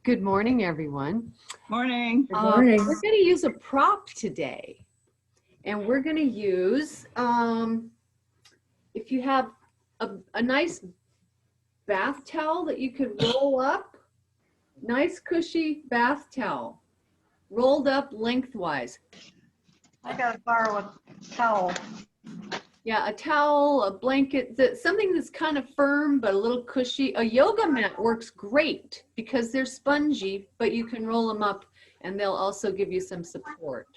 Good morning, everyone. Morning. Good morning. We're going to use a prop today, and we're going to use, if you have a nice bath towel that you could roll up, nice cushy bath towel, rolled up lengthwise. I gotta borrow a towel. Yeah, a towel, a blanket, something that's kind of firm but a little cushy. A yoga mat works great because they're spongy, but you can roll them up and they'll also give you some support.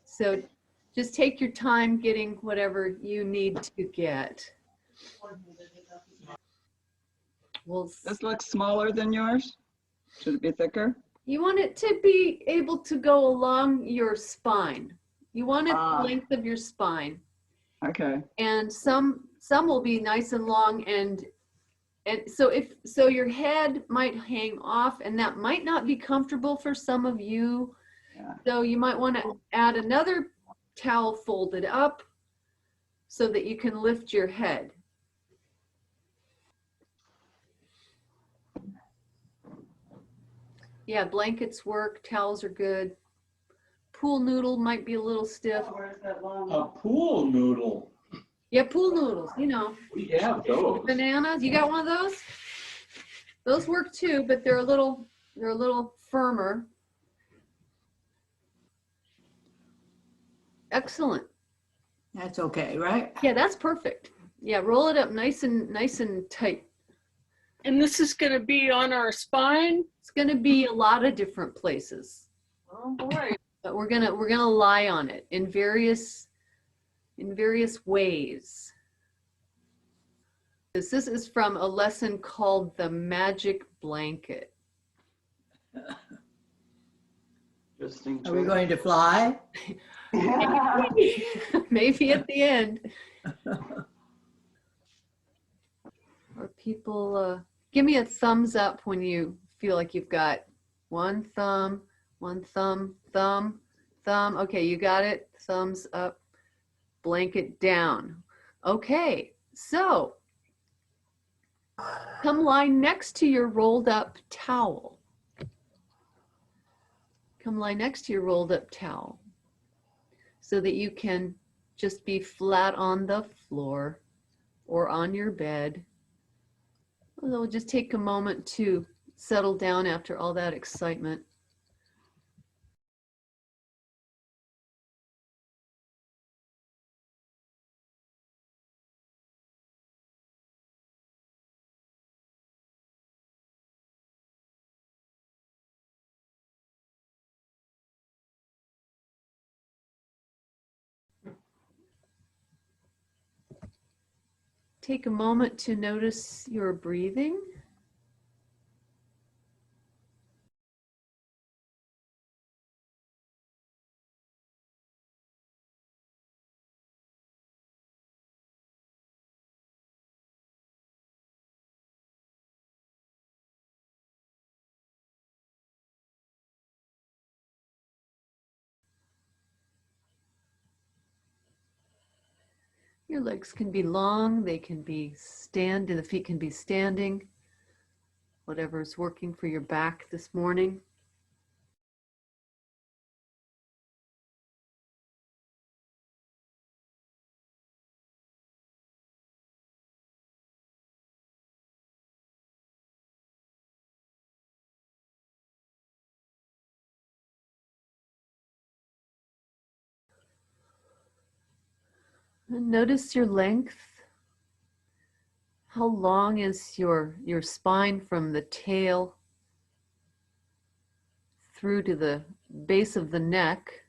So just take your time getting whatever you need to get. This looks smaller than yours. Should it be thicker? You want it to be able to go along your spine. You want it the length of your spine. Okay. And some will be nice and long, and so your head might hang off, and that might not be comfortable for some of you. Yeah. So you might want to add another towel folded up so that you can lift your head. Yeah, blankets work, towels are good. Pool noodle might be a little stiff. A pool noodle. Yeah, pool noodles, you know. We have those. Bananas, you got one of those? Those work too, but they're a little firmer. Excellent. That's okay, right? Yeah, that's perfect. Yeah, roll it up nice and tight. And this is going to be on our spine? It's going to be a lot of different places. Oh boy. But we're going to lie on it in various ways. This is from a lesson called The Magic Blanket. Are we going to fly? Maybe at the end. Or people, give me a thumbs up when you feel like you've got one thumb, thumb. Okay, you got it. Thumbs up, blanket down. Okay, so come lie next to your rolled up towel. Come lie next to your rolled up towel so that you can just be flat on the floor or on your bed. We'll just take a moment to settle down after all that excitement. Take a moment to notice your breathing. Your legs can be long, they can be the feet can be standing, whatever's working for your back this morning. And notice your length. How long is your spine from the tail through to the base of the neck?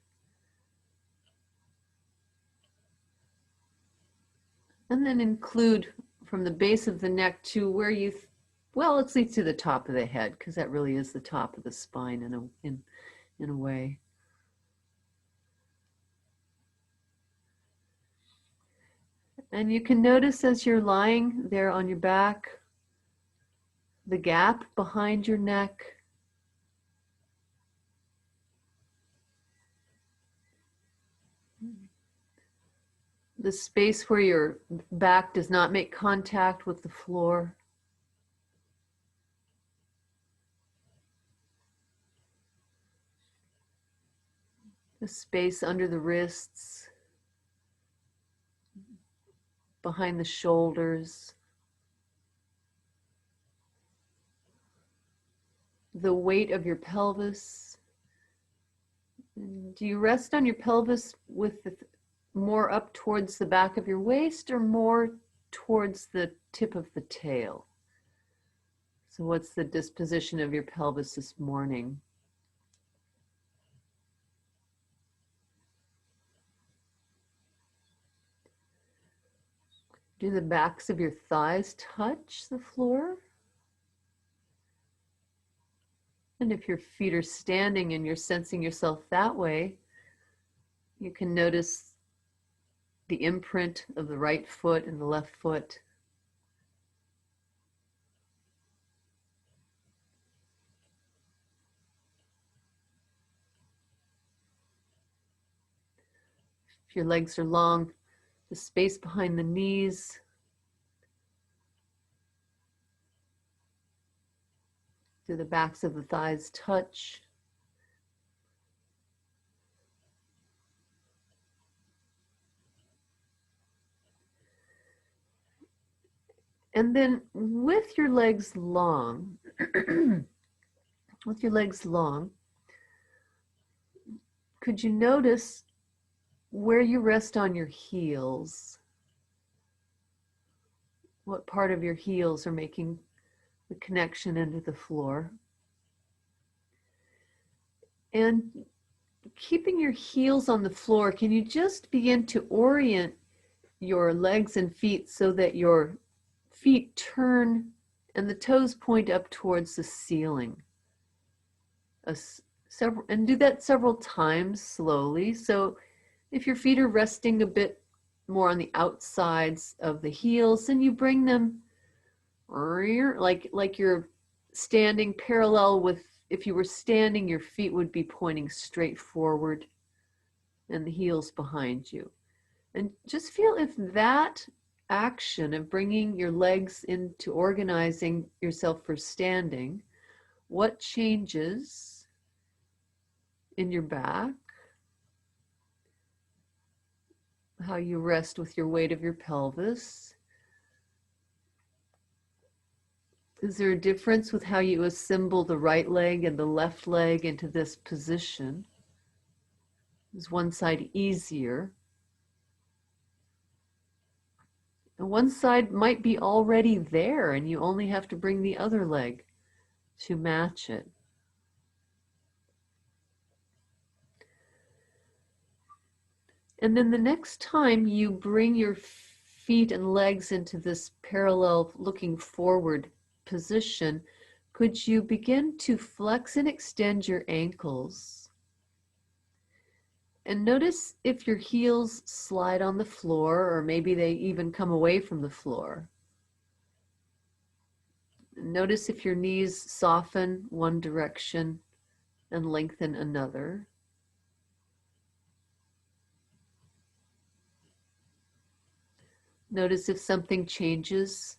And then include from the base of the neck to where you, well, let's lead to the top of the head, because that really is the top of the spine in a way. And you can notice as you're lying there on your back, the gap behind your neck. The space where your back does not make contact with the floor. The space under the wrists, behind the shoulders, the weight of your pelvis. Do you rest on your pelvis with the more up towards the back of your waist or more towards the tip of the tail? So what's the disposition of your pelvis this morning? Do the backs of your thighs touch the floor? And if your feet are standing and you're sensing yourself that way, you can notice the imprint of the right foot and the left foot. If your legs are long, the space behind the knees. Do the backs of the thighs touch? And then with your legs long, could you notice where you rest on your heels? What part of your heels are making the connection into the floor? And keeping your heels on the floor, can you just begin to orient your legs and feet so that your feet turn and the toes point up towards the ceiling? And do that several times slowly. So if your feet are resting a bit more on the outsides of the heels, then you bring them like you're standing parallel with, if you were standing, your feet would be pointing straight forward and the heels behind you. And just feel if that action of bringing your legs into organizing yourself for standing, what changes in your back, how you rest with your weight of your pelvis. Is there a difference with how you assemble the right leg and the left leg into this position? Is one side easier? And one side might be already there and you only have to bring the other leg to match it. And then the next time you bring your feet and legs into this parallel looking forward position, could you begin to flex and extend your ankles? And notice if your heels slide on the floor or maybe they even come away from the floor. Notice if your knees soften one direction and lengthen another. Notice if something changes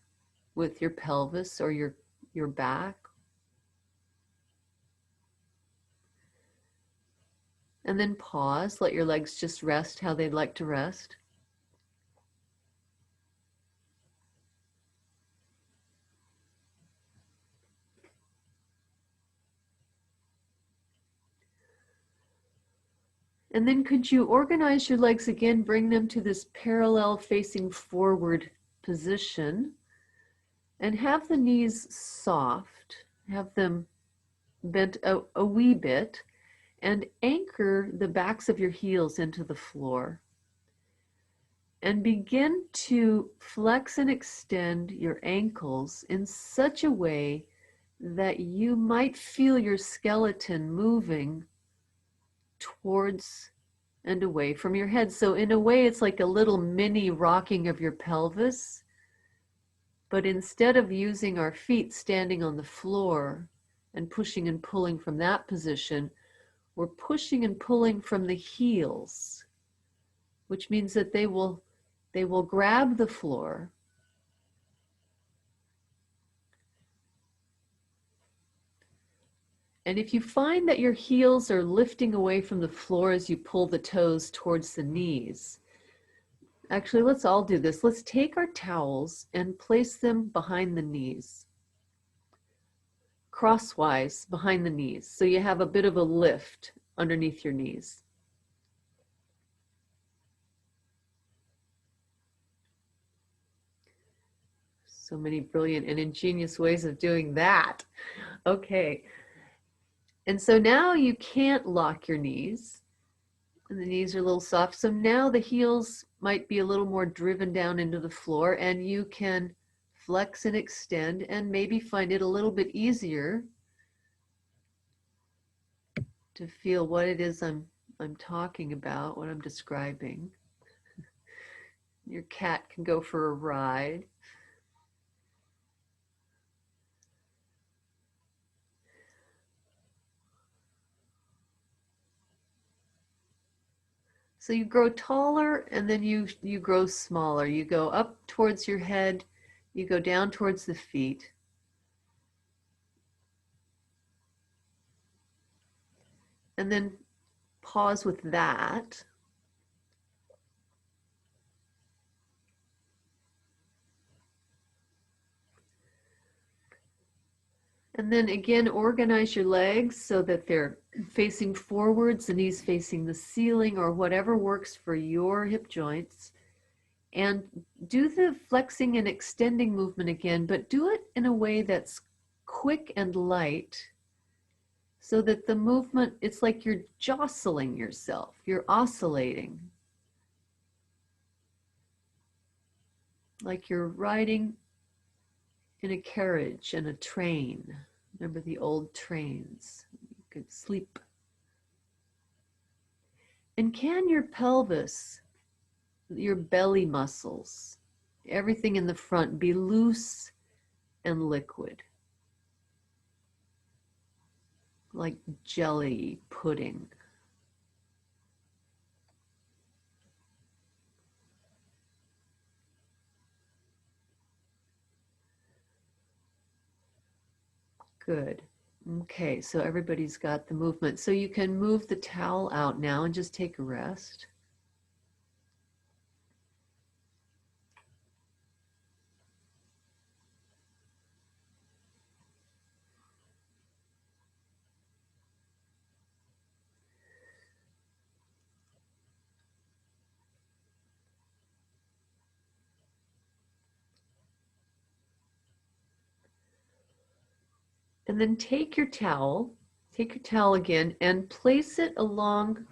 with your pelvis or your back. And then pause, let your legs just rest how they'd like to rest. And then could you organize your legs again, bring them to this parallel facing forward position and have the knees soft, have them bent a wee bit and anchor the backs of your heels into the floor. And begin to flex and extend your ankles in such a way that you might feel your skeleton moving towards and away from your head. So in a way, it's like a little mini rocking of your pelvis. But instead of using our feet standing on the floor and pushing and pulling from that position, we're pushing and pulling from the heels, which means that they will grab the floor And if you find that your heels are lifting away from the floor as you pull the toes towards the knees, actually, let's all do this. Let's take our towels and place them behind the knees, crosswise behind the knees. So you have a bit of a lift underneath your knees. So many brilliant and ingenious ways of doing that. Okay. And so now you can't lock your knees, and the knees are a little soft. So now the heels might be a little more driven down into the floor, and you can flex and extend and maybe find it a little bit easier to feel what it is I'm talking about, what I'm describing. Your cat can go for a ride. So you grow taller, and then you grow smaller. You go up towards your head, you go down towards the feet. And then pause with that. And then again, organize your legs so that they're facing forwards, the knees facing the ceiling, or whatever works for your hip joints. And do the flexing and extending movement again, but do it in a way that's quick and light, so that the movement, it's like you're jostling yourself, you're oscillating. Like you're riding in a carriage and a train. Remember the old trains? You could sleep. And can your pelvis, your belly muscles, everything in the front be loose and liquid? Like jelly pudding. Good. Okay, so everybody's got the movement. So you can move the towel out now and just take a rest. And then take your towel again and place it along,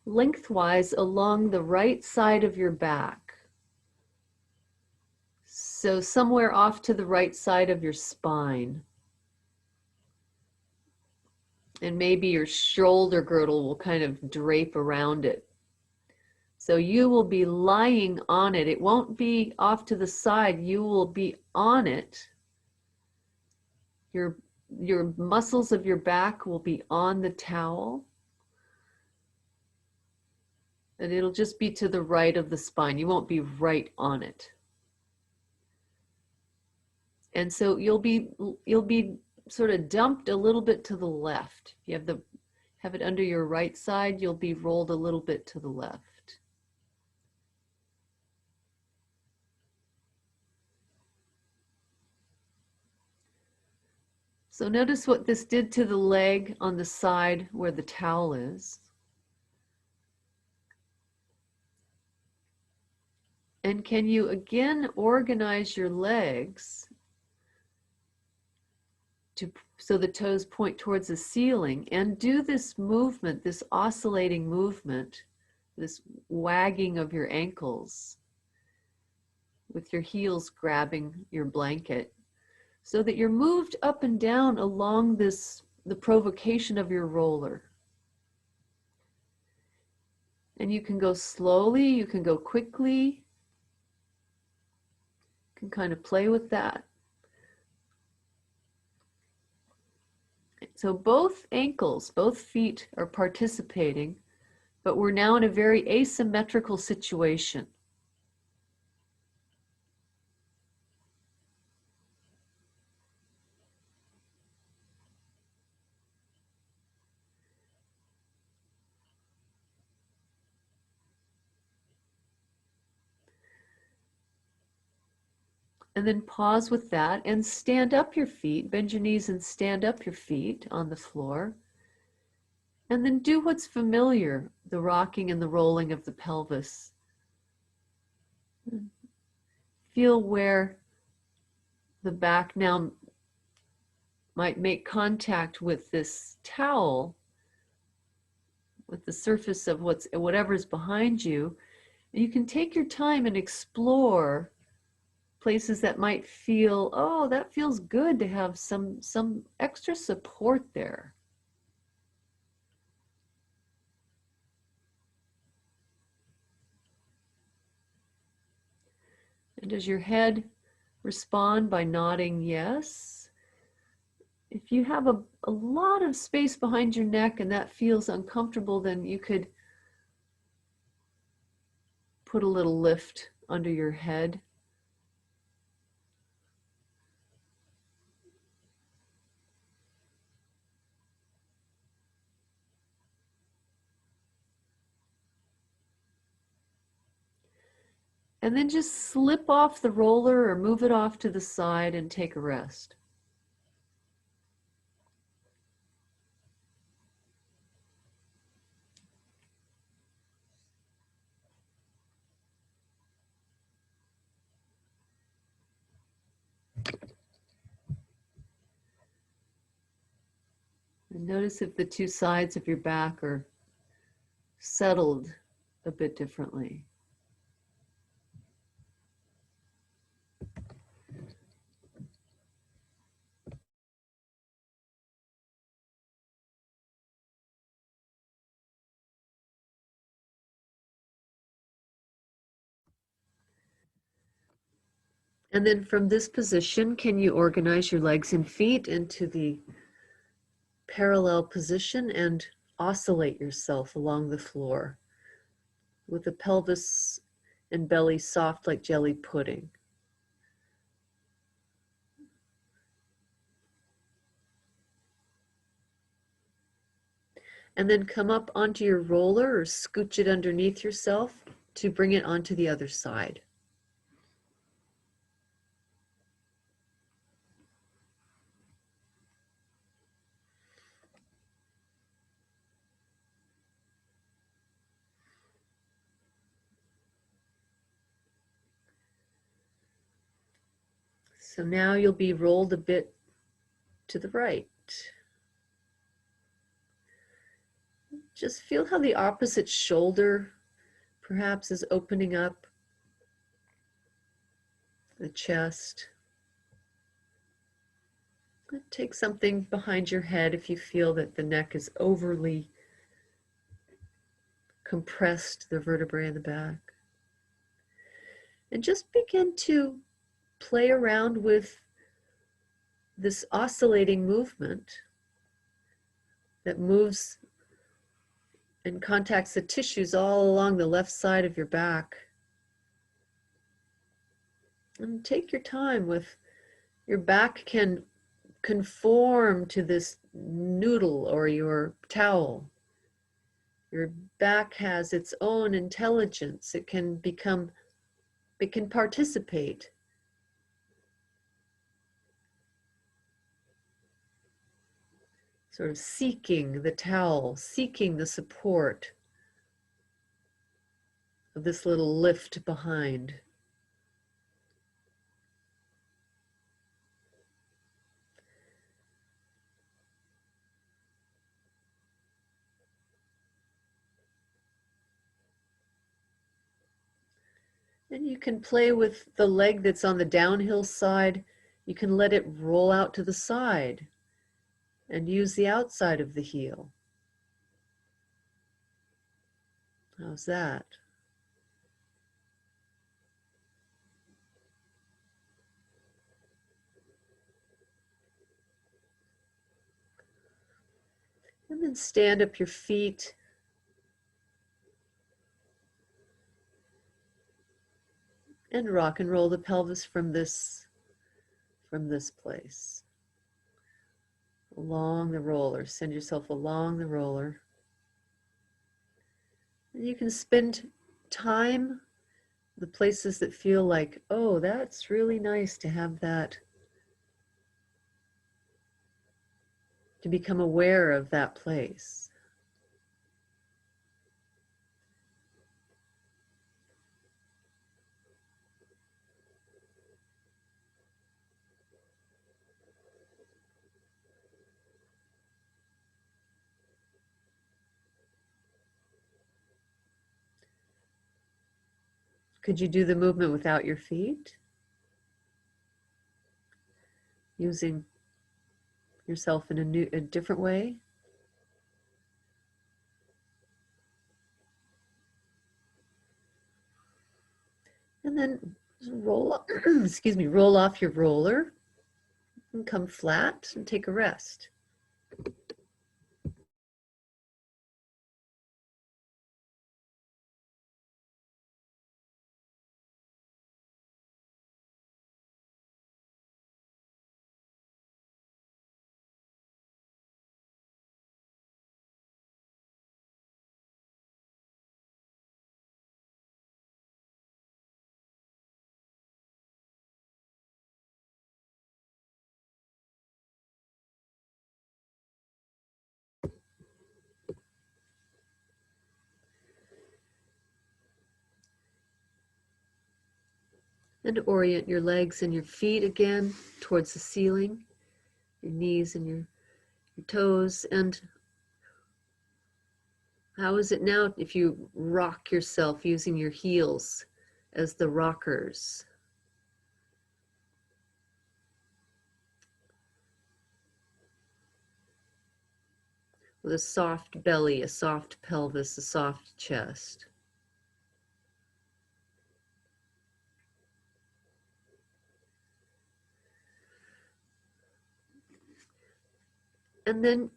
lengthwise along the right side of your back. So somewhere off to the right side of your spine. And maybe your shoulder girdle will kind of drape around it. So you will be lying on it. It won't be off to the side. You will be on it. Your muscles of your back will be on the towel. And it'll just be to the right of the spine. You won't be right on it. And so you'll be sort of dumped a little bit to the left. If you have it under your right side, you'll be rolled a little bit to the left. So notice what this did to the leg on the side where the towel is. And can you again organize your legs so the toes point towards the ceiling, and do this movement, this oscillating movement, this wagging of your ankles with your heels grabbing your blanket, so that you're moved up and down along the provocation of your roller. And you can go slowly, you can go quickly, you can kind of play with that. So both ankles, both feet are participating, but we're now in a very asymmetrical situation. And then pause with that and stand up your feet. Bend your knees and stand up your feet on the floor. And then do what's familiar, the rocking and the rolling of the pelvis. Feel where the back now might make contact with this towel, with the surface of whatever's behind you. And you can take your time and explore places that might feel, oh, that feels good to have some extra support there. And does your head respond by nodding yes? If you have a lot of space behind your neck and that feels uncomfortable, then you could put a little lift under your head. And then just slip off the roller or move it off to the side and take a rest. And notice if the two sides of your back are settled a bit differently. And then from this position, can you organize your legs and feet into the parallel position and oscillate yourself along the floor with the pelvis and belly soft like jelly pudding. And then come up onto your roller or scooch it underneath yourself to bring it onto the other side. So now you'll be rolled a bit to the right. Just feel how the opposite shoulder perhaps is opening up, the chest. Take something behind your head if you feel that the neck is overly compressed, the vertebrae in the back. And just begin to play around with this oscillating movement that moves and contacts the tissues all along the left side of your back. And take your time with your back can conform to this noodle or your towel. Your back has its own intelligence. It can participate. Sort of seeking the towel, seeking the support of this little lift behind. And you can play with the leg that's on the downhill side. You can let it roll out to the side and use the outside of the heel. How's that? And then stand up your feet. And rock and roll the pelvis from this place. Along the roller. Send yourself along the roller. And you can spend time the places that feel like, oh, that's really nice to have that, to become aware of that place. Could you do the movement without your feet? Using yourself in a different way? And then roll, excuse me, roll off your roller and come flat and take a rest. And orient your legs and your feet again towards the ceiling, your knees and your toes. And how is it now if you rock yourself using your heels as the rockers? With a soft belly, a soft pelvis, a soft chest. And then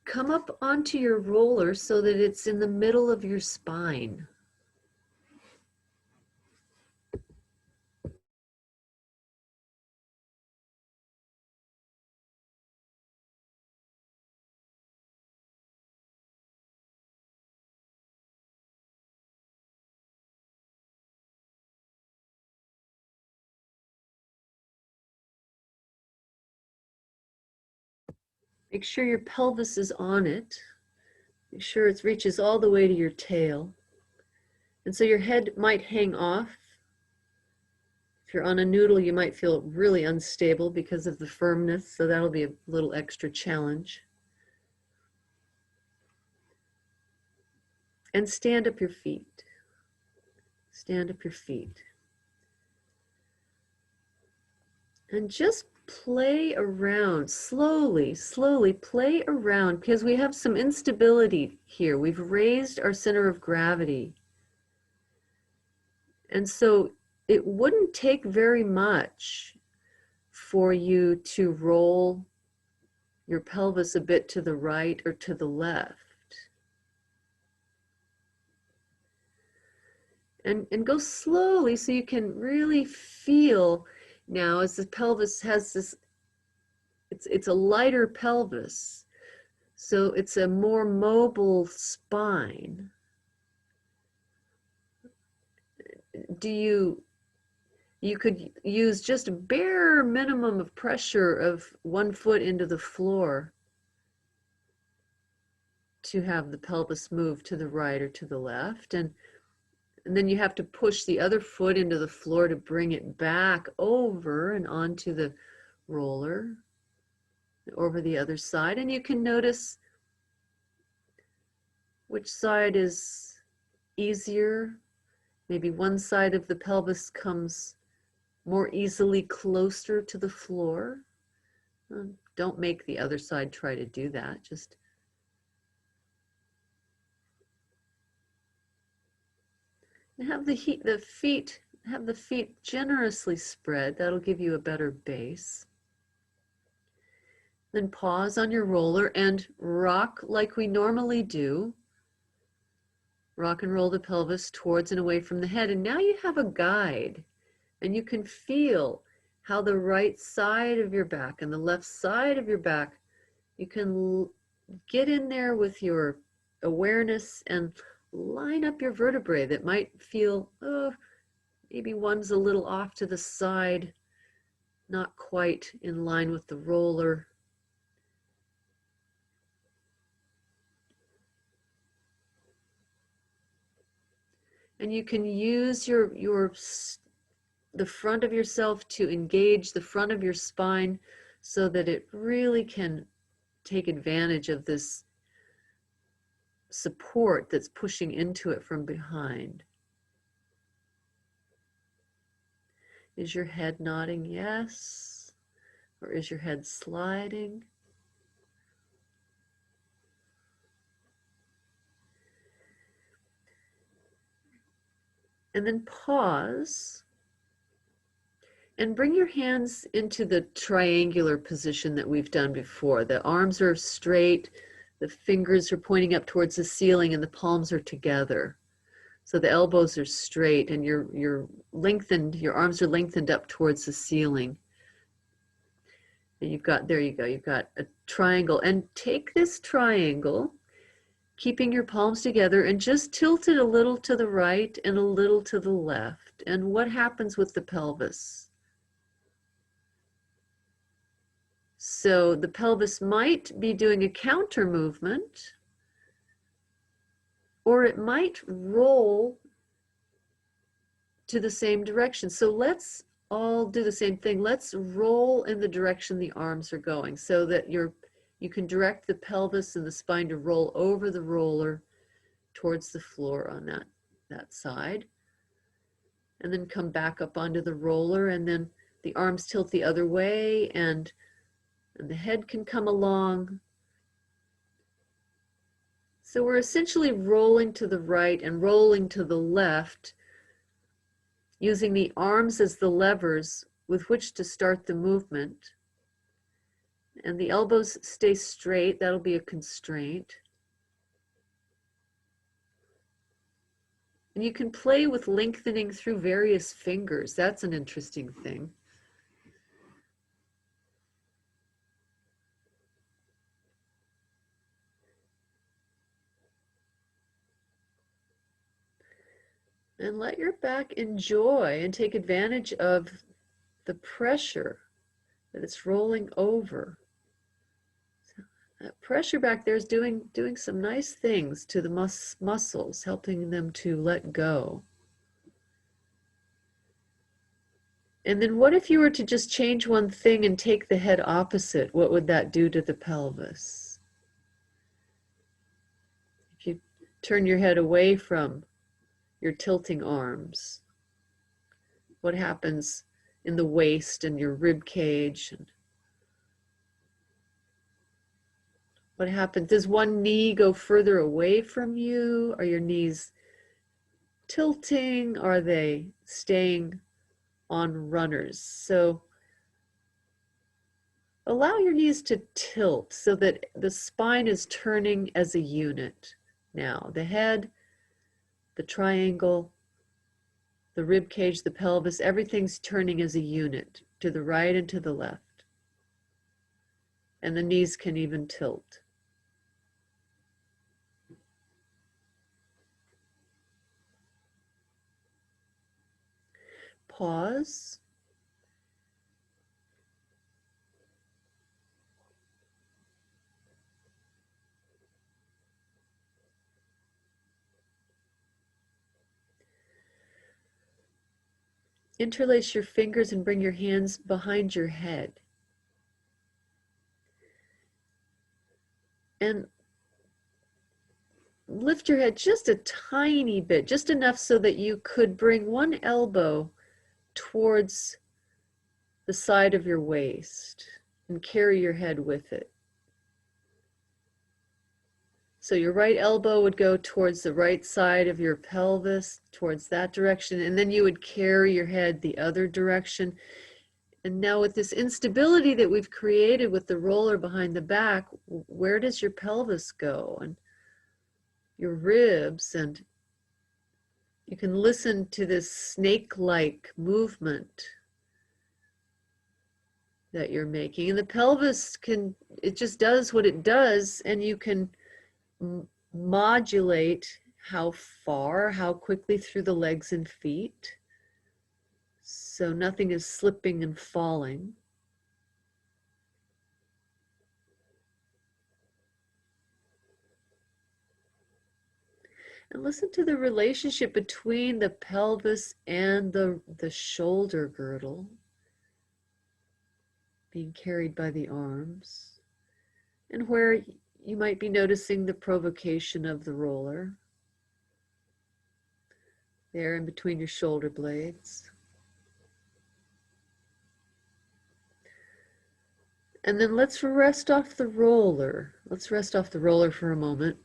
come up onto your roller so that it's in the middle of your spine. Make sure your pelvis is on it. Make sure it reaches all the way to your tail. And so your head might hang off. If you're on a noodle, you might feel really unstable because of the firmness, so that'll be a little extra challenge. And stand up your feet. Stand up your feet. And just play around, slowly, slowly play around, because we have some instability here. We've raised our center of gravity. And so it wouldn't take very much for you to roll your pelvis a bit to the right or to the left. And go slowly so you can really feel now as the pelvis has this, it's a lighter pelvis. So it's a more mobile spine. You could use just a bare minimum of pressure of 1 foot into the floor to have the pelvis move to the right or to the left. And then you have to push the other foot into the floor to bring it back over and onto the roller over the other side. And you can notice which side is easier. Maybe one side of the pelvis comes more easily closer to the floor. Don't make the other side try to do that. Just have the feet generously spread. That'll give you a better base. Then pause on your roller and rock like we normally do. Rock and roll the pelvis towards and away from the head. And now you have a guide, and you can feel how the right side of your back and the left side of your back, you can get in there with your awareness and line up your vertebrae that might feel, oh, Maybe one's a little off to the side, not quite in line with the roller. And you can use the front of yourself to engage the front of your spine so that it really can take advantage of this support that's pushing into it from behind. Is your head nodding yes? Or is your head sliding? And then pause and bring your hands into the triangular position that we've done before. The arms are straight, the fingers are pointing up towards the ceiling, and the palms are together. So the elbows are straight and you're lengthened, your arms are lengthened up towards the ceiling. And you've got, there you go, you've got a triangle. And take this triangle, keeping your palms together, and just tilt it a little to the right and a little to the left. And what happens with the pelvis? So the pelvis might be doing a counter movement, or it might roll to the same direction. So let's all do the same thing. Let's roll in the direction the arms are going so that you can direct the pelvis and the spine to roll over the roller towards the floor on that side. And then come back up onto the roller, and then the arms tilt the other way, and the head can come along. So we're essentially rolling to the right and rolling to the left, using the arms as the levers with which to start the movement. And the elbows stay straight, that'll be a constraint. And you can play with lengthening through various fingers. That's an interesting thing. And let your back enjoy and take advantage of the pressure that it's rolling over. So that pressure back there is doing some nice things to the muscles, helping them to let go. And then what if you were to just change one thing and take the head opposite? What would that do to the pelvis? If you turn your head away from your tilting arms, what happens in the waist and your rib cage? And what happens? Does one knee go further away from you? Are your knees tilting? Are they staying on runners? So allow your knees to tilt so that the spine is turning as a unit. Now, the head, the triangle, the rib cage, the pelvis, everything's turning as a unit to the right and to the left. And the knees can even tilt. Pause. Interlace your fingers and bring your hands behind your head. And lift your head just a tiny bit, just enough so that you could bring one elbow towards the side of your waist and carry your head with it. So your right elbow would go towards the right side of your pelvis, towards that direction, and then you would carry your head the other direction. And now with this instability that we've created with the roller behind the back, where does your pelvis go? And your ribs, and you can listen to this snake-like movement that you're making. And the pelvis it just does what it does, and you can modulate how far, how quickly through the legs and feet. So nothing is slipping and falling. And listen to the relationship between the pelvis and the shoulder girdle being carried by the arms, and where you might be noticing the provocation of the roller there in between your shoulder blades. And then let's rest off the roller. Let's rest off the roller for a moment.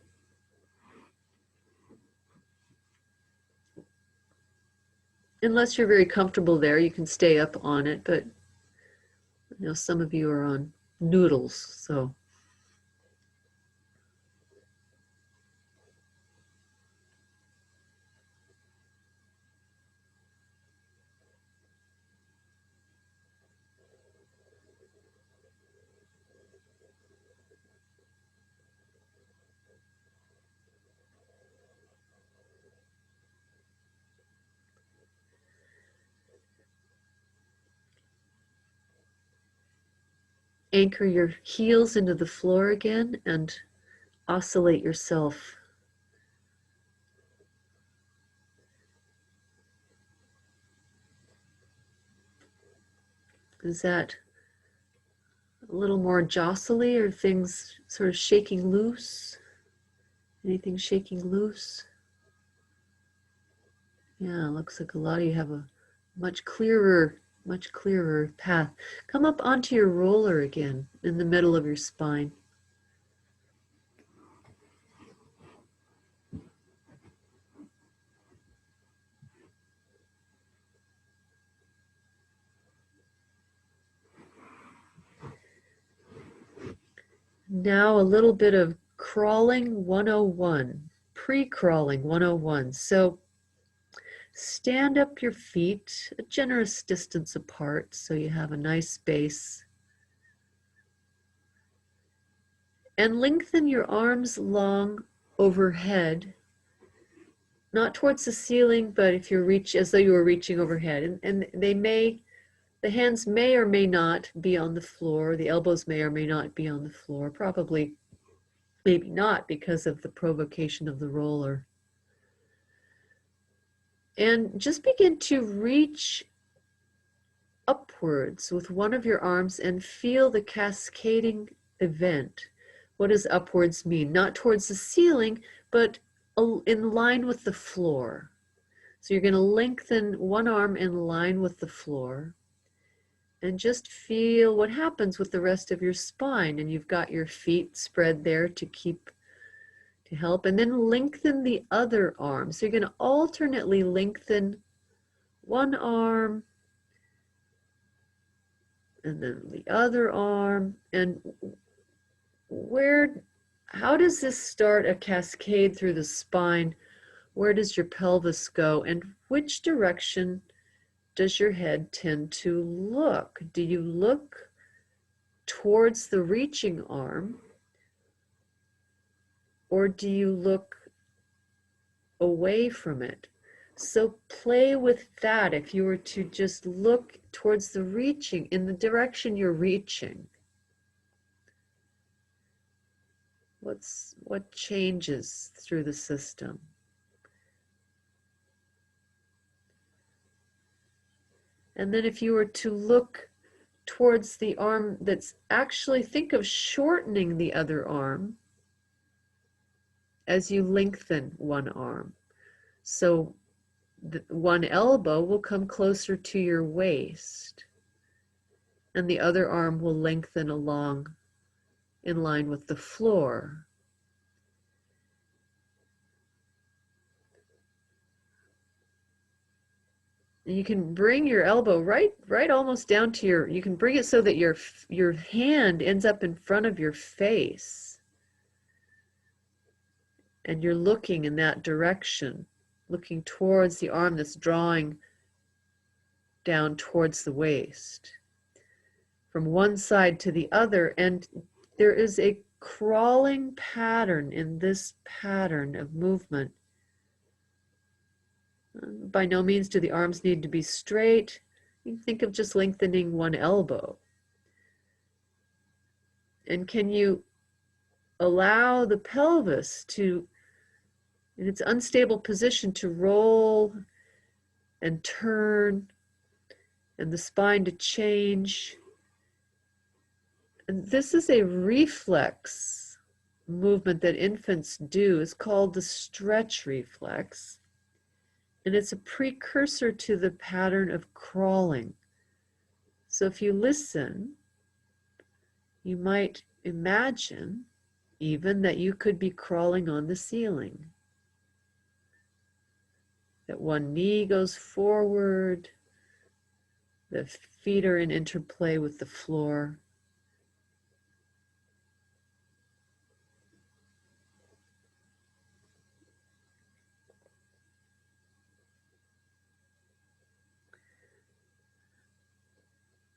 Unless you're very comfortable there, you can stay up on it, but you know, some of you are on noodles, so. Anchor your heels into the floor again and oscillate yourself. Is that a little more jostly, or things sort of shaking loose? Anything shaking loose? Yeah, looks like a lot of you have a much clearer path. Come up onto your roller again in the middle of your spine. Now a little bit of crawling 101, pre-crawling 101. So stand up your feet a generous distance apart so you have a nice space. And lengthen your arms long overhead, not towards the ceiling, but if you're as though you were reaching overhead. And the hands may or may not be on the floor. The elbows may or may not be on the floor. Probably, maybe not, because of the provocation of the roller. And just begin to reach upwards with one of your arms and feel the cascading event. What does upwards mean? Not towards the ceiling, but in line with the floor. So you're going to lengthen one arm in line with the floor and just feel what happens with the rest of your spine. And you've got your feet spread there to help. And then lengthen the other arm. So you're going to alternately lengthen one arm and then the other arm. And how does this start a cascade through the spine? Where does your pelvis go? And which direction does your head tend to look? Do you look towards the reaching arm, or do you look away from it? So play with that. If you were to just look towards the reaching, in the direction you're reaching, what changes through the system? And then if you were to look towards the arm that's actually, think of shortening the other arm as you lengthen one arm. So one elbow will come closer to your waist and the other arm will lengthen along in line with the floor. And you can bring your elbow right almost down to you can bring it so that your hand ends up in front of your face. And you're looking in that direction, looking towards the arm that's drawing down towards the waist. From one side to the other, and there is a crawling pattern in this pattern of movement. By no means do the arms need to be straight. You think of just lengthening one elbow. And can you allow the pelvis to, in its unstable position, to roll and turn, and the spine to change? And this is a reflex movement that infants do. It's called the stretch reflex. And it's a precursor to the pattern of crawling. So if you listen, you might imagine even that you could be crawling on the ceiling. That one knee goes forward, the feet are in interplay with the floor.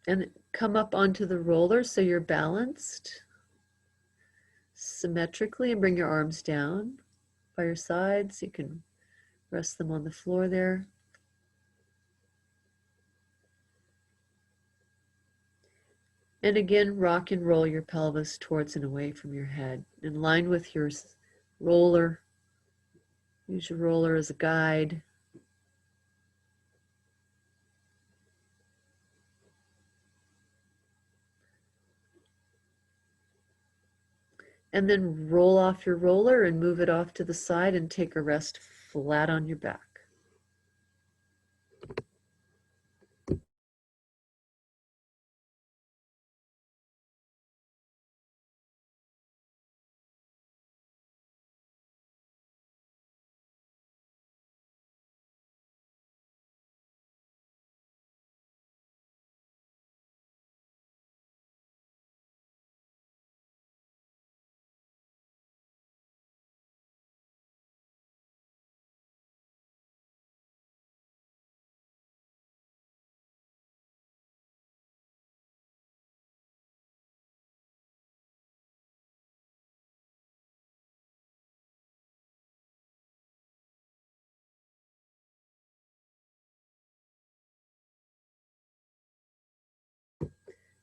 And come up onto the roller so you're balanced symmetrically, and bring your arms down by your sides. You can rest them on the floor there. And again, rock and roll your pelvis towards and away from your head, in line with your roller. Use your roller as a guide. And then roll off your roller and move it off to the side and take a rest flat on your back.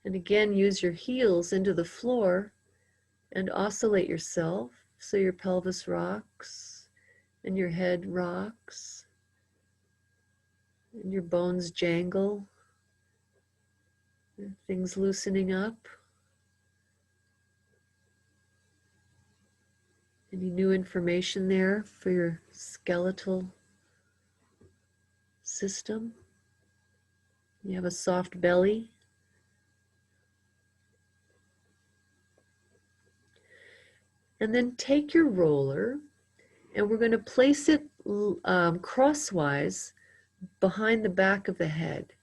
And again, use your heels into the floor and oscillate yourself so your pelvis rocks and your head rocks and your bones jangle, things loosening up. Any new information there for your skeletal system? You have a soft belly. And then take your roller, and we're going to place it crosswise behind the back of the head.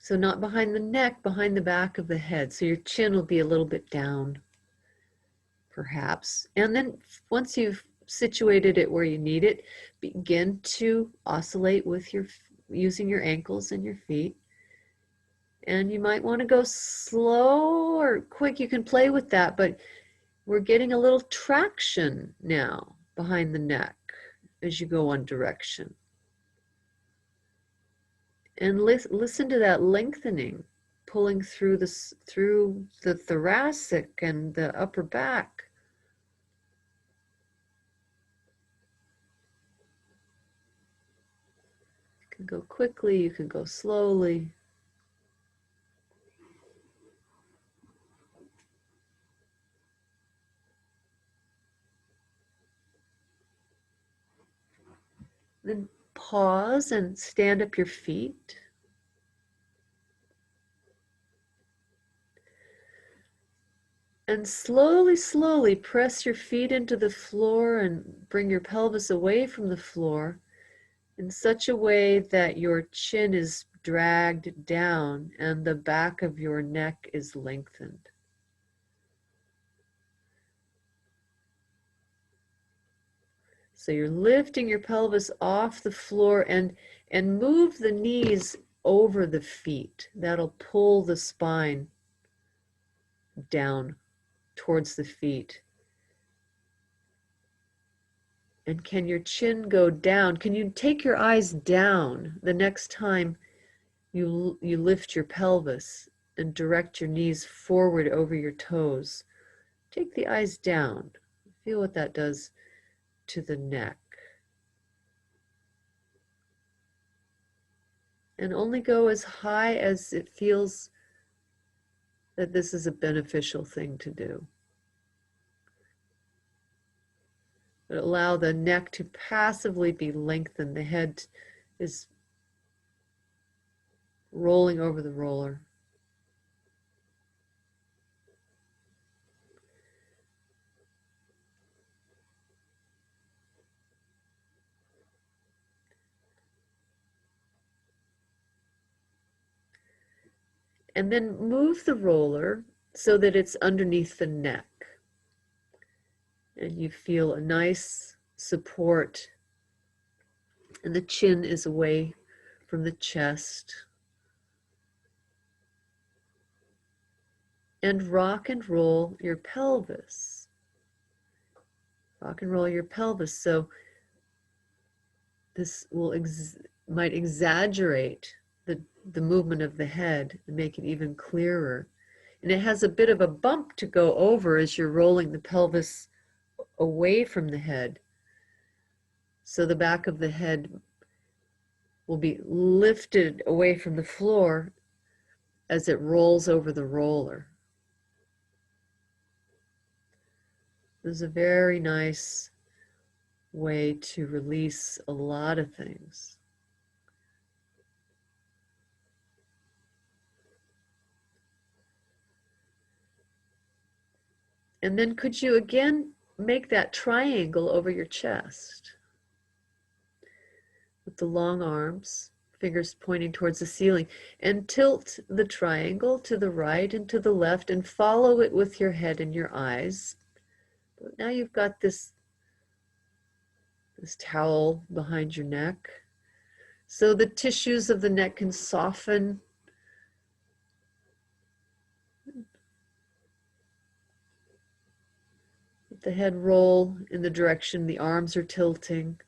So not behind the neck, behind the back of the head. So your chin will be a little bit down, perhaps. And then once you've situated it where you need it, begin to oscillate with using your ankles and your feet. And you might want to go slow or quick. You can play with that, but we're getting a little traction now behind the neck as you go one direction. And listen to that lengthening, pulling through the thoracic and the upper back. You can go quickly, you can go slowly. Then pause and stand up your feet. And slowly, slowly press your feet into the floor and bring your pelvis away from the floor in such a way that your chin is dragged down and the back of your neck is lengthened. So you're lifting your pelvis off the floor and move the knees over the feet. That'll pull the spine down towards the feet. And can your chin go down? Can you take your eyes down the next time you lift your pelvis and direct your knees forward over your toes? Take the eyes down. Feel what that does to the neck. And only go as high as it feels that this is a beneficial thing to do. But allow the neck to passively be lengthened. The head is rolling over the roller. And then move the roller so that it's underneath the neck. And you feel a nice support. And the chin is away from the chest. And rock and roll your pelvis. Rock and roll your pelvis. So this will might exaggerate the movement of the head and make it even clearer. And it has a bit of a bump to go over as you're rolling the pelvis away from the head. So the back of the head will be lifted away from the floor as it rolls over the roller. This is a very nice way to release a lot of things. And then could you again make that triangle over your chest with the long arms, fingers pointing towards the ceiling, and tilt the triangle to the right and to the left and follow it with your head and your eyes. But now you've got this towel behind your neck. So the tissues of the neck can soften. Let the head roll in the direction the arms are tilting.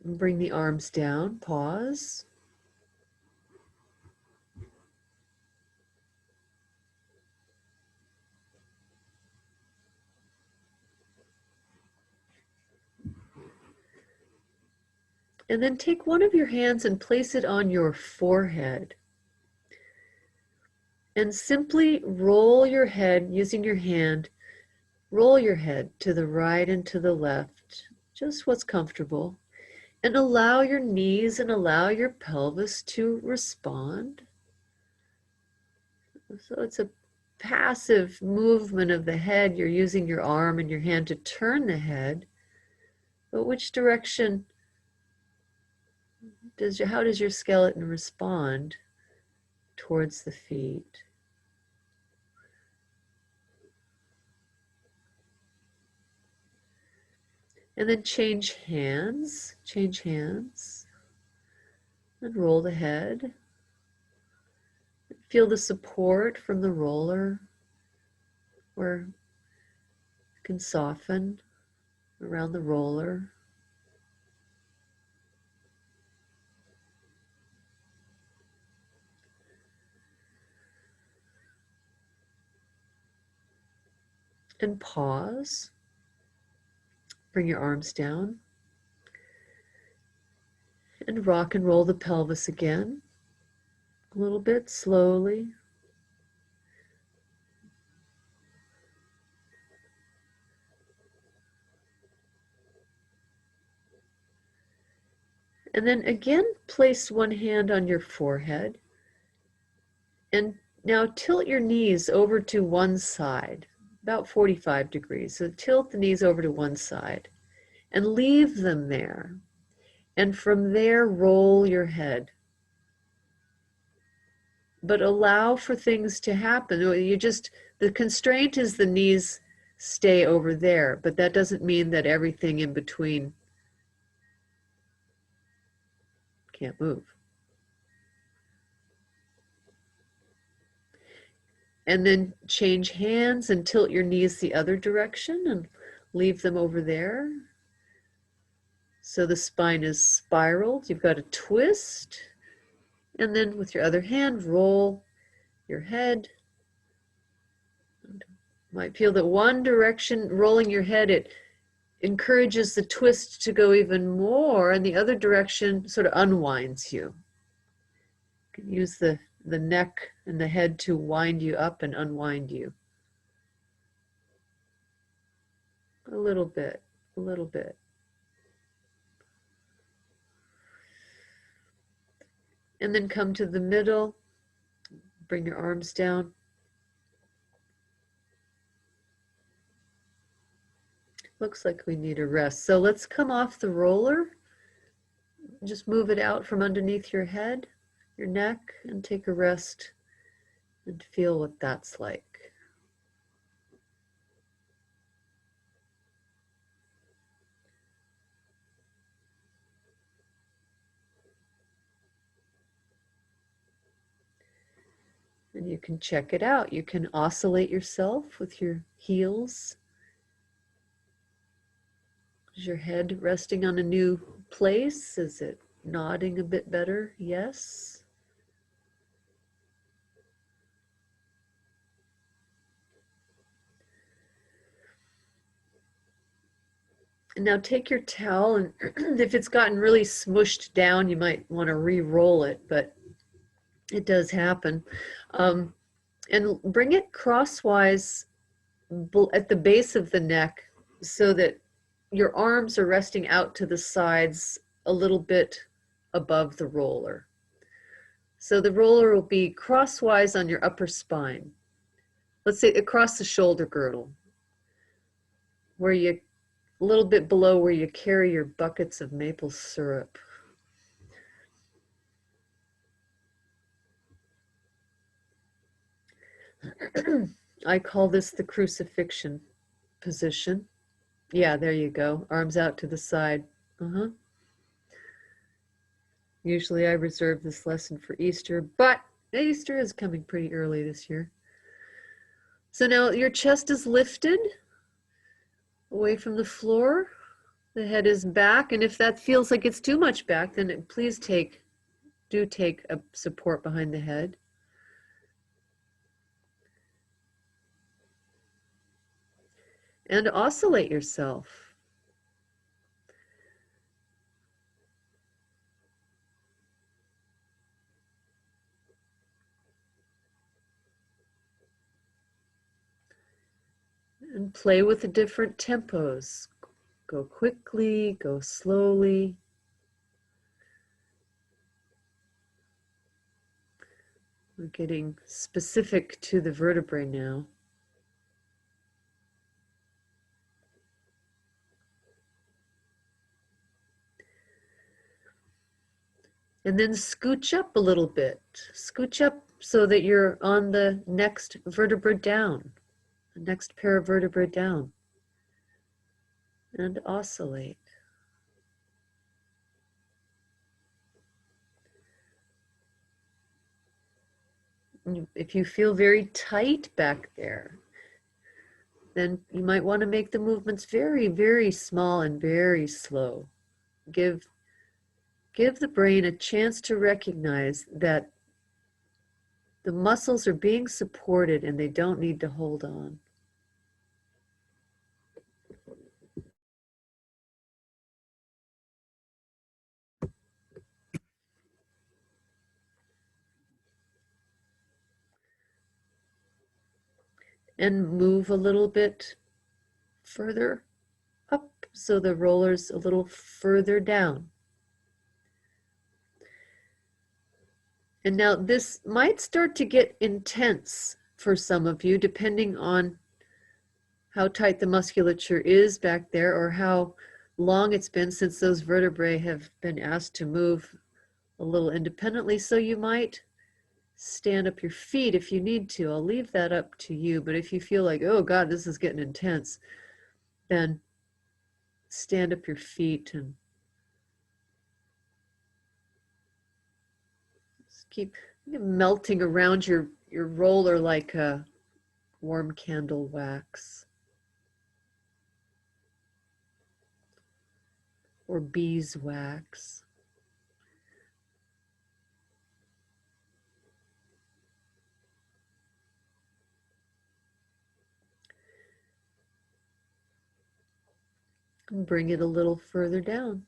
And bring the arms down, pause. And then take one of your hands and place it on your forehead. And simply roll your head using your hand. Roll your head to the right and to the left, just what's comfortable. And allow your knees and allow your pelvis to respond. So it's a passive movement of the head. You're using your arm and your hand to turn the head. But which direction how does your skeleton respond towards the feet? And then change hands, and roll the head. Feel the support from the roller, where it can soften around the roller. And pause. Bring your arms down. And rock and roll the pelvis again. A little bit slowly. And then again, place one hand on your forehead. And now tilt your knees over to one side, about 45 degrees. So tilt the knees over to one side and leave them there. And from there, roll your head. But allow for things to happen. The constraint is the knees stay over there, but that doesn't mean that everything in between can't move. And then change hands and tilt your knees the other direction and leave them over there. So the spine is spiraled. You've got a twist. And then with your other hand, roll your head. You might feel that one direction, rolling your head, it encourages the twist to go even more, and the other direction sort of unwinds you. You can use the neck and the head to wind you up and unwind you. A little bit, a little bit. And then come to the middle, bring your arms down. Looks like we need a rest. So let's come off the roller. Just move it out from underneath your head, your neck, and take a rest and feel what that's like. And you can check it out. You can oscillate yourself with your heels. Is your head resting on a new place? Is it nodding a bit better? Yes. And now take your towel, and if it's gotten really smushed down, you might want to re-roll it, but it does happen. And bring it crosswise at the base of the neck so that your arms are resting out to the sides a little bit above the roller. So the roller will be crosswise on your upper spine. Let's say across the shoulder girdle, where you, a little bit below where you carry your buckets of maple syrup. I call this the crucifixion position. Yeah, there you go. Arms out to the side. Usually I reserve this lesson for Easter, but Easter is coming pretty early this year. So now your chest is lifted away from the floor. The head is back, and if that feels like it's too much back, then please do take a support behind the head. And oscillate yourself. And play with the different tempos. Go quickly, go slowly. We're getting specific to the vertebrae now. And then scooch up a little bit. Scooch up so that you're on the next vertebra down, the next pair of vertebrae down. And oscillate. If you feel very tight back there, then you might want to make the movements very, very small and very slow. Give the brain a chance to recognize that the muscles are being supported and they don't need to hold on. And move a little bit further up so the roller's a little further down. And now this might start to get intense for some of you, depending on how tight the musculature is back there or how long it's been since those vertebrae have been asked to move a little independently, so you might stand up your feet if you need to. I'll leave that up to you, but if you feel like, oh God, this is getting intense, then stand up your feet and just keep melting around your roller like a warm candle wax or beeswax. And bring it a little further down.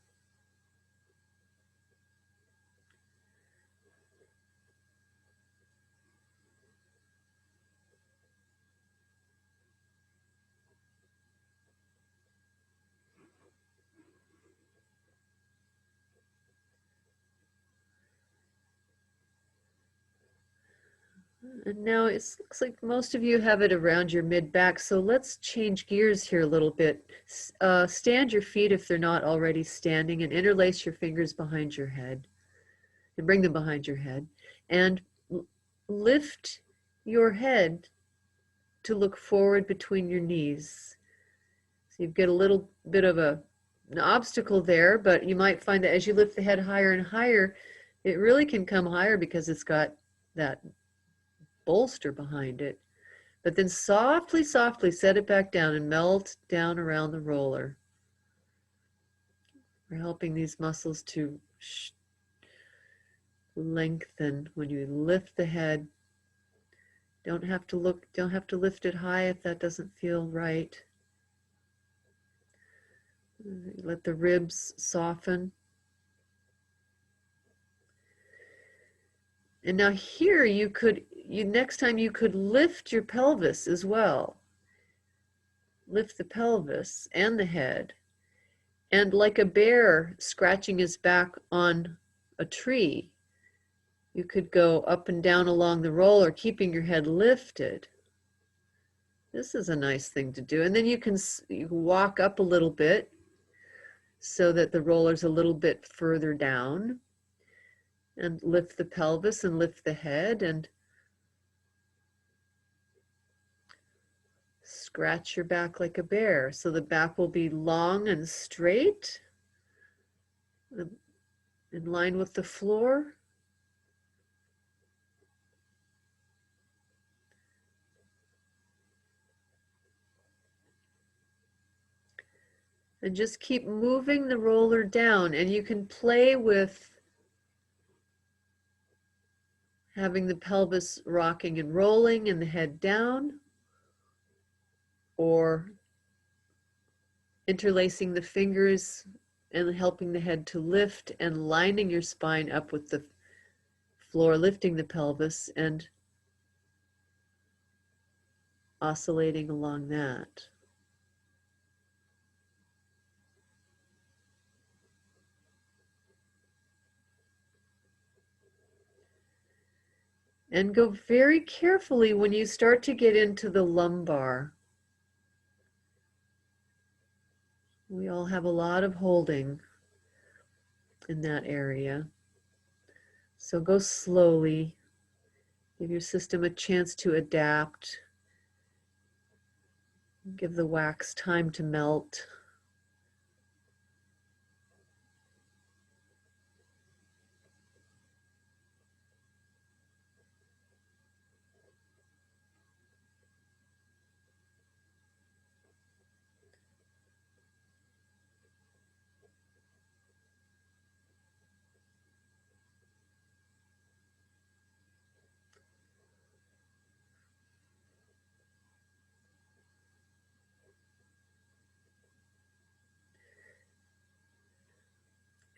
And now it looks like most of you have it around your mid-back, so let's change gears here a little bit. Stand your feet if they're not already standing, and interlace your fingers behind your head, and bring them behind your head, and lift your head to look forward between your knees. So you've got a little bit of an obstacle there, but you might find that as you lift the head higher and higher, it really can come higher because it's got that bolster behind it. But then softly, softly set it back down and melt down around the roller. We're helping these muscles to lengthen when you lift the head. Don't have to lift it high if that doesn't feel right. Let the ribs soften. And now here next time you could lift your pelvis as well. Lift the pelvis and the head. And like a bear scratching his back on a tree, you could go up and down along the roller, keeping your head lifted. This is a nice thing to do. And then you can walk up a little bit so that the roller's a little bit further down, and lift the pelvis and lift the head and scratch your back like a bear. So the back will be long and straight, in line with the floor. And just keep moving the roller down, and you can play with having the pelvis rocking and rolling and the head down, or interlacing the fingers and helping the head to lift and lining your spine up with the floor, lifting the pelvis and oscillating along that. And go very carefully when you start to get into the lumbar. We all have a lot of holding in that area. So go slowly. Give your system a chance to adapt. Give the wax time to melt.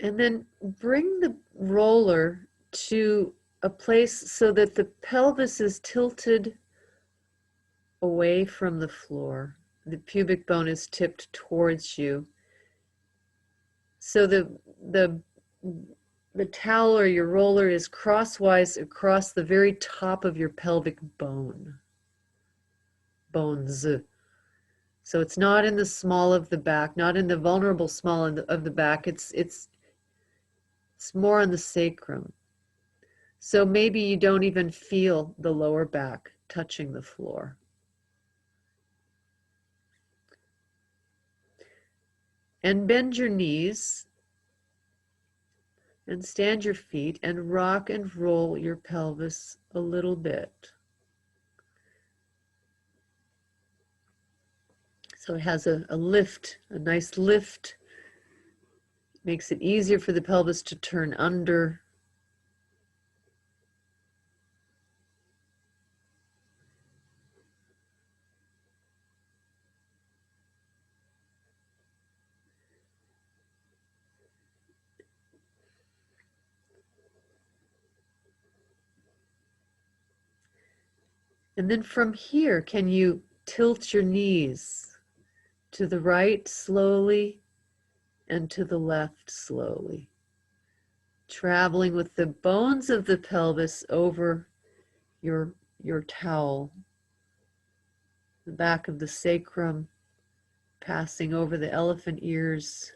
And then bring the roller to a place so that the pelvis is tilted away from the floor. The pubic bone is tipped towards you. So the towel or your roller is crosswise across the very top of your pelvic bones. So it's not in the small of the back, not in the vulnerable small of the back. It's more on the sacrum. So maybe you don't even feel the lower back touching the floor. And bend your knees and stand your feet and rock and roll your pelvis a little bit. So it has a lift, a nice lift. Makes it easier for the pelvis to turn under. And then from here, can you tilt your knees to the right slowly and to the left slowly, traveling with the bones of the pelvis over your towel, the back of the sacrum, passing over the elephant ears.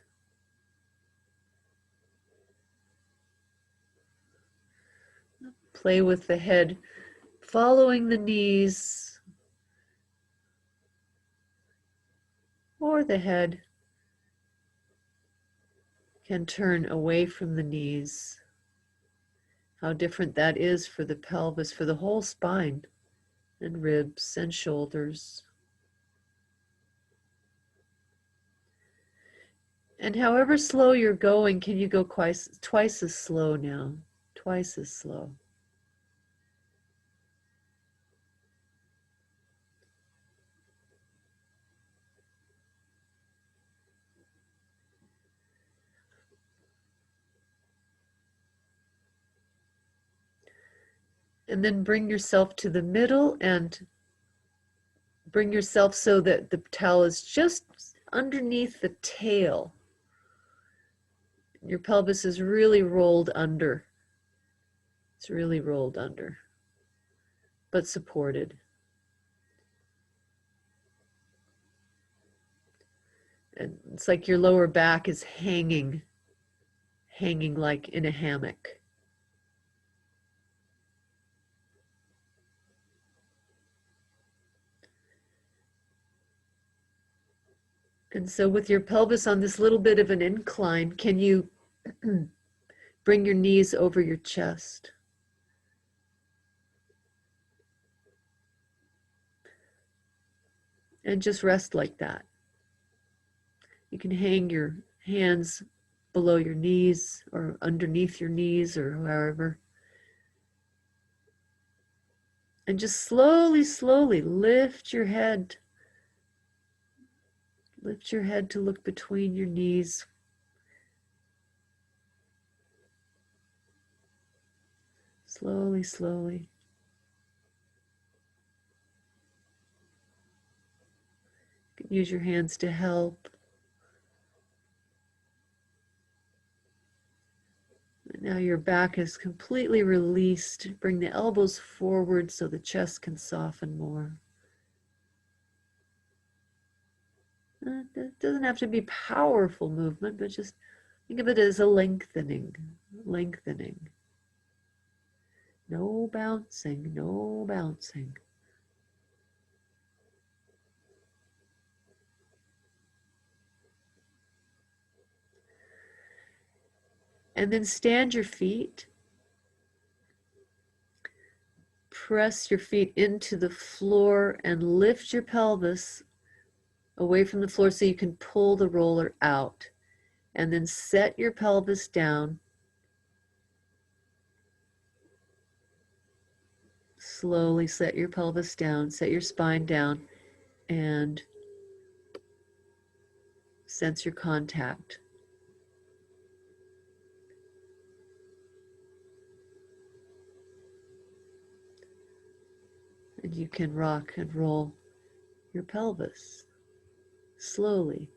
Play with the head, following the knees, or the head can turn away from the knees. How different that is for the pelvis, for the whole spine and ribs and shoulders. And however slow you're going, can you go twice as slow now? Twice as slow. And then bring yourself to the middle and bring yourself so that the towel is just underneath the tail. Your pelvis is really rolled under. It's really rolled under, but supported. And it's like your lower back is hanging like in a hammock. And so with your pelvis on this little bit of an incline, can you bring your knees over your chest? And just rest like that. You can hang your hands below your knees or underneath your knees or however. And just slowly, slowly lift your head. Lift your head to look between your knees. Slowly, slowly. You can use your hands to help. And now your back is completely released. Bring the elbows forward so the chest can soften more. It doesn't have to be powerful movement, but just think of it as a lengthening, lengthening. No bouncing, no bouncing. And then stand your feet. Press your feet into the floor and lift your pelvis away from the floor so you can pull the roller out. And then set your pelvis down. Slowly set your pelvis down, set your spine down, and sense your contact. And you can rock and roll your pelvis slowly.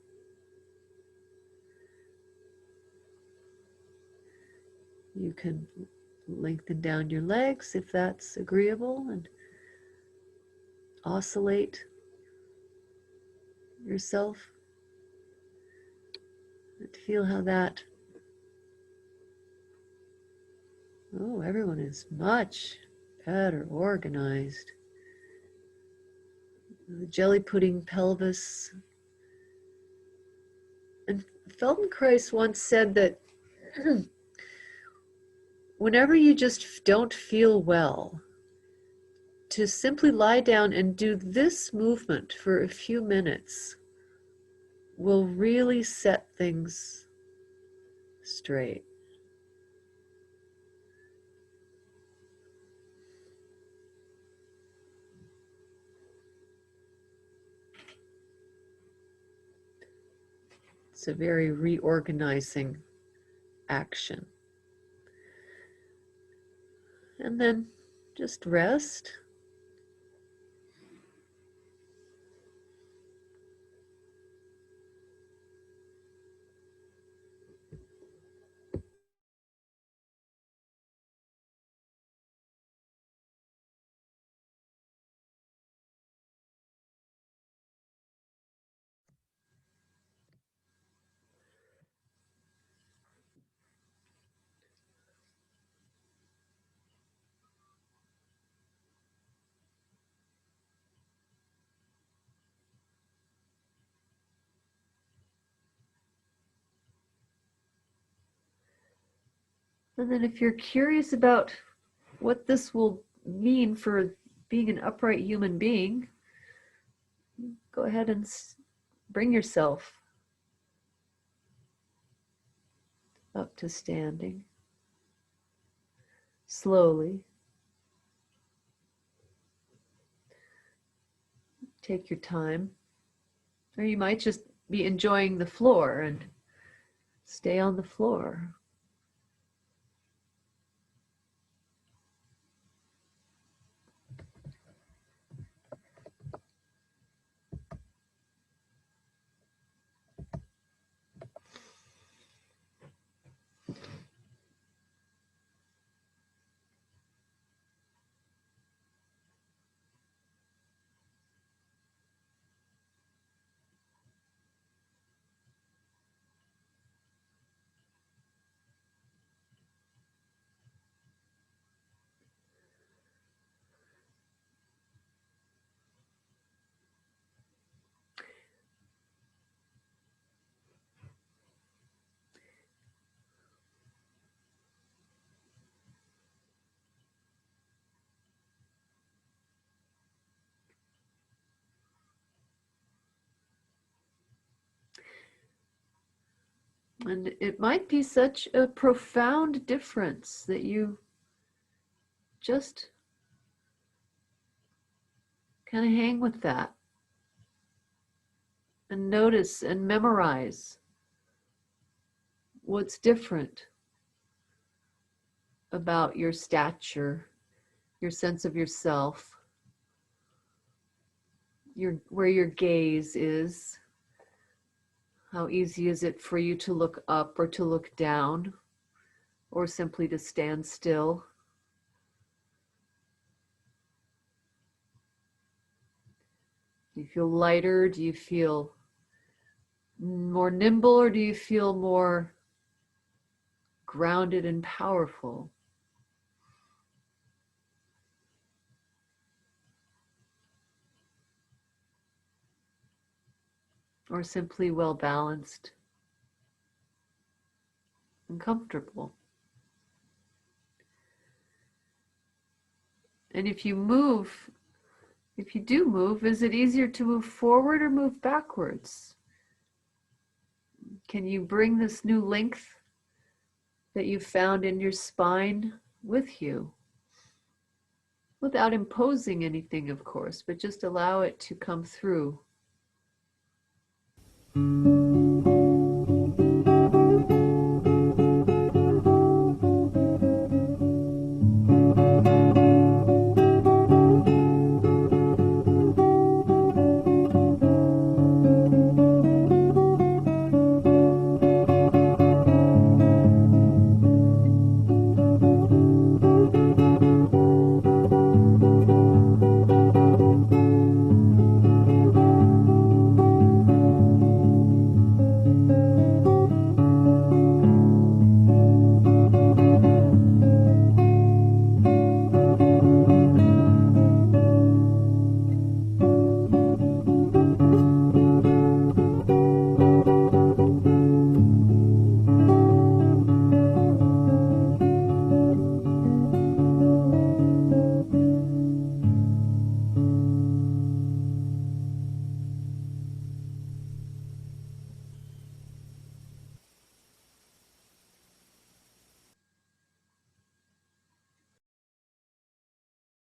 You can lengthen down your legs if that's agreeable and oscillate yourself. And feel how that, oh, everyone is much better organized. The jelly pudding pelvis. And Feldenkrais once said that whenever you just don't feel well, to simply lie down and do this movement for a few minutes will really set things straight. It's a very reorganizing action. And then just rest. And then if you're curious about what this will mean for being an upright human being, go ahead and bring yourself up to standing slowly. Take your time. Or you might just be enjoying the floor and stay on the floor. And it might be such a profound difference that you just kind of hang with that and notice and memorize what's different about your stature, your sense of yourself, where your gaze is. How easy is it for you to look up or to look down or simply to stand still? Do you feel lighter? Do you feel more nimble, or do you feel more grounded and powerful? Or simply well balanced and comfortable? And if you do move, is it easier to move forward or move backwards? Can you bring this new length that you found in your spine with you? Without imposing anything, of course, but just allow it to come through.